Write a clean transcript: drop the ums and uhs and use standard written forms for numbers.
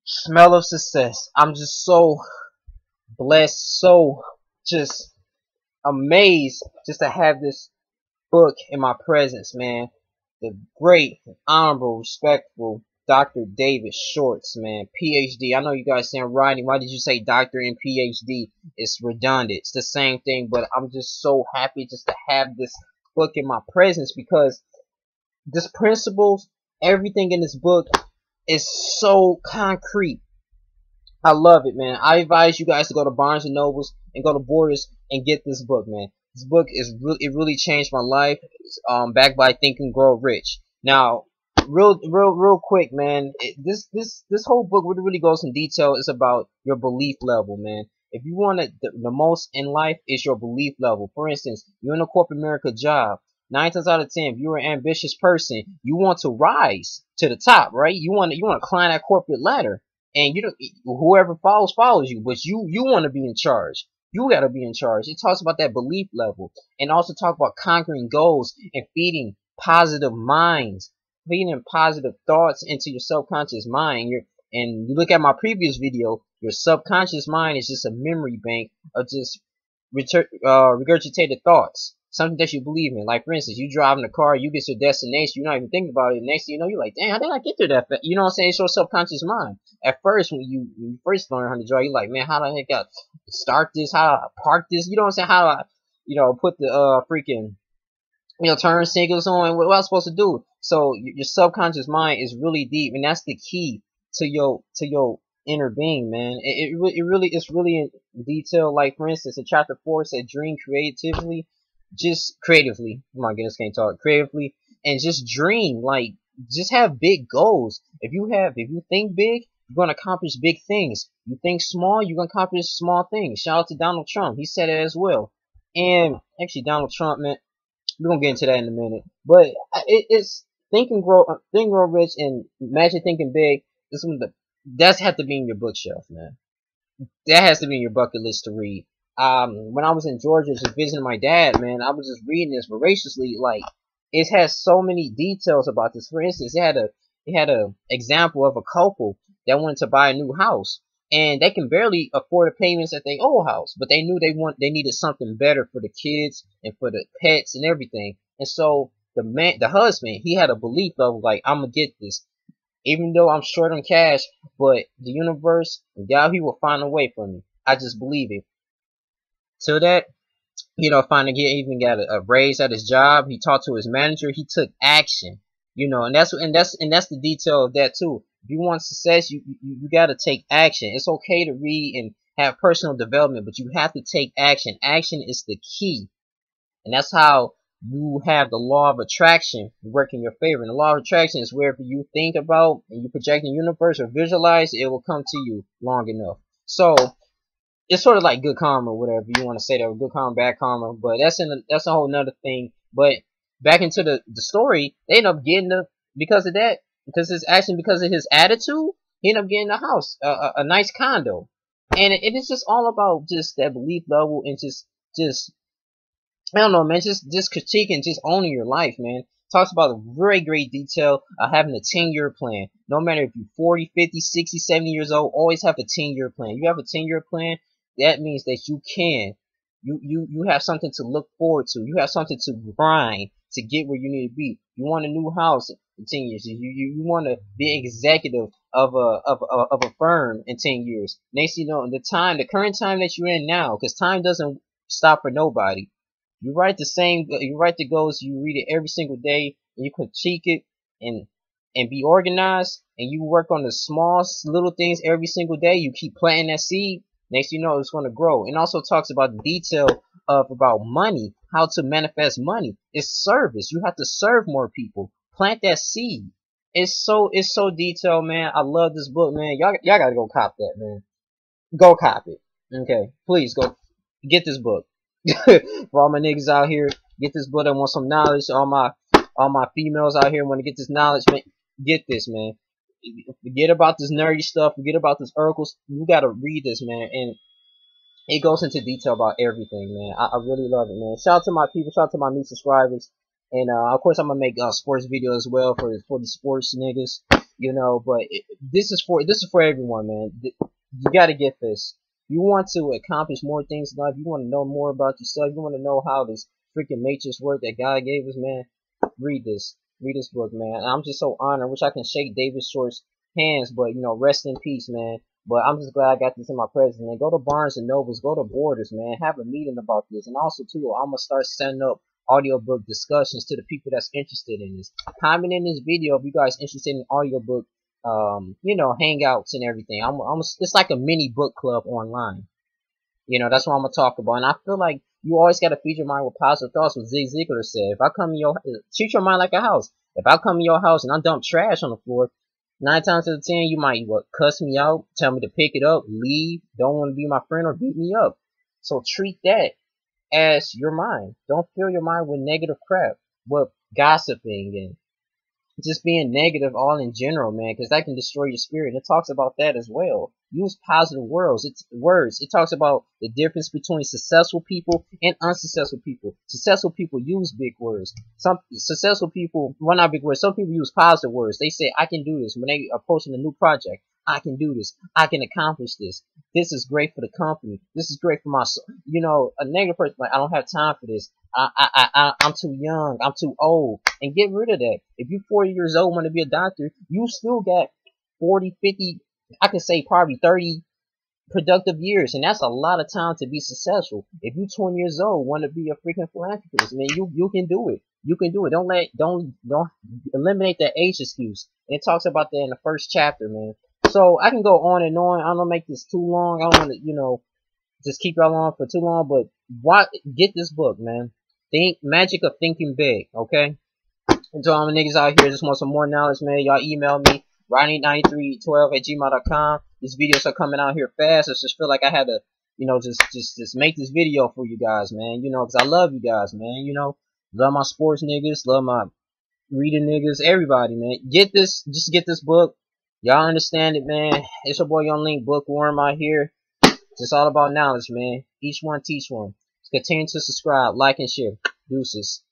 Smell of success. I'm just so blessed, so just amazed just to have this book in my presence, man. The great, honorable, respectful Dr. David Schwartz, man. PhD. I know you guys saying, Rodney, why did you say doctor and PhD? It's redundant. It's the same thing, but I'm just so happy just to have this book in my presence because this principles, everything in this book is so concrete. I love it, man. I advise you guys to go to Barnes and Nobles and go to Borders and get this book, man. This book is really changed my life. It's, backed by Think and Grow Rich. Now, real quick, man. This whole book really goes in detail. It's about your belief level, man. If you want it, the most in life is your belief level. For instance, you're in a corporate America job. 9 times out of 10, if you're an ambitious person, you want to rise to the top, right? You want to climb that corporate ladder. And you don't, whoever follows you, but you want to be in charge. You got to be in charge. It talks about that belief level, and also talk about conquering goals and feeding positive minds, feeding positive thoughts into your subconscious mind. And you look at my previous video, your subconscious mind is just a memory bank of just regurgitated thoughts. Something that you believe in. Like, for instance, you drive in a car, you get to your destination, you're not even thinking about it. Next thing you know, you're like, damn, how did I get there that fast? You know what I'm saying? It's your subconscious mind. At first, when you first learn how to drive, you're like, man, how the heck I start this? How do I park this? You know what I'm saying? How do I, put the freaking, turn signals on? What am I supposed to do? So your subconscious mind is really deep, and that's the key to your inner being, man. It's really in detail. Like, for instance, in chapter 4, it said dream creatively. Just creatively. Oh my goodness, can't talk. Creatively, and just dream. Like, just have big goals. If you think big, you're gonna accomplish big things. You think small, you're gonna accomplish small things. Shout out to Donald Trump. He said it as well. And actually, Donald Trump, man, we're gonna get into that in a minute. But it's think and grow rich, and imagine thinking big. This one, that's have to be in your bookshelf, man. That has to be in your bucket list to read. When I was in Georgia just visiting my dad, man, I was just reading this voraciously. Like, it has so many details about this. For instance, it had a example of a couple that wanted to buy a new house, and they can barely afford the payments at their old house, but they knew they needed something better for the kids and for the pets and everything. And so the husband, he had a belief level like, I'm gonna get this. Even though I'm short on cash, but the universe, God, he will find a way for me. I just believe it. So that, finally even got a raise at his job. He talked to his manager. He took action. And that's the detail of that too. If you want success, you got to take action. It's okay to read and have personal development, but you have to take action. Action is the key, and that's how you have the law of attraction work in your favor. And the law of attraction is wherever you think about and you project in the universe or visualize, it will come to you long enough. So it's sort of like good karma, or whatever you want to say that, good karma, bad karma, but that's a whole nother thing. But back into the story, they end up getting because of that, because his action, because of his attitude, he ended up getting a house, a nice condo, and it is just all about just that belief level and just I don't know, man, just critiquing, just owning your life, man. Talks about a very great detail of having a 10-year plan. No matter if you're 40, 50, 60, 70 years old, always have a 10-year plan. You have a 10-year plan, that means that you have something to look forward to. You have something to grind to get where you need to be. You want a new house in 10 years. You want to be executive of a firm in 10 years. Next, the current time that you're in now, because time doesn't stop for nobody. You write the goals, you read it every single day, and you critique it and be organized, and you work on the small little things every single day. You keep planting that seed. Next you know, it's going to grow. And also talks about the detail about money, how to manifest money. It's service. You have to serve more people. Plant that seed. It's so detailed, man. I love this book, man. Y'all gotta go cop that, man. Go cop it. Okay, please go get this book. For all my niggas out here, get this book. I want some knowledge. All my females out here want to get this knowledge, man. Get this, man. Forget about this nerdy stuff. Forget about this oracles. You gotta read this, man. And it goes into detail about everything, man. I really love it, man. Shout out to my people. Shout out to my new subscribers. And of course, I'm gonna make sports videos as well for the sports niggas, you know. But this is for everyone, man. You gotta get this. You want to accomplish more things in life. You want to know more about yourself. You want to know how this freaking matrix work that God gave us, man. Read this. Read this book, man. And I'm just so honored. I wish I can shake David Short's hands, but you know, rest in peace, man. But I'm just glad I got this in my presence, man. Go to Barnes and Nobles, go to Borders, man. Have a meeting about this. And also, too, I'm going to start setting up audiobook discussions to the people that's interested in this. Comment in this video if you guys interested in audiobook, you know, hangouts and everything. It's like a mini book club online. You know, that's what I'm going to talk about. And I feel like you always got to feed your mind with positive thoughts, what Zig Ziglar said. If I come in treat your mind like a house. If I come in your house and I dump trash on the floor, 9 times out of 10, you might cuss me out, tell me to pick it up, leave, don't want to be my friend, or beat me up. So treat that as your mind. Don't fill your mind with negative crap, with gossiping and just being negative all in general, man, because that can destroy your spirit. And it talks about that as well. Use positive words. It talks about the difference between successful people and unsuccessful people. Successful people use big words. Some successful people, well, not big words. Some people use positive words. They say, "I can do this." When they are approaching a new project, I can do this. I can accomplish this. This is great for the company. This is great for my, you know, a negative person, like, I don't have time for this. I'm too young. I'm too old. And get rid of that. If you're 40 years old, want to be a doctor, you still got 40, 50, I can say probably 30 productive years. And that's a lot of time to be successful. If you're 20 years old, want to be a freaking philanthropist, man, you can do it. You can do it. Don't eliminate that age excuse. And it talks about that in the first chapter, man. So I can go on and on. I don't want to make this too long. I don't want to, you know, just keep y'all on for too long. But get this book, man. Think Magic of Thinking Big, okay? And to all my niggas out here, just want some more knowledge, man. Y'all email me, Ronnie9312@gmail.com. These videos are coming out here fast. I just feel like I had to, you know, just make this video for you guys, man. You know, because I love you guys, man. You know, love my sports niggas, love my reading niggas, everybody, man. Just get this book. Y'all understand it, man. It's your boy YUNGLINK, bookworm out here. It's all about knowledge, man. Each one teach one. Continue to subscribe, like, and share. Deuces.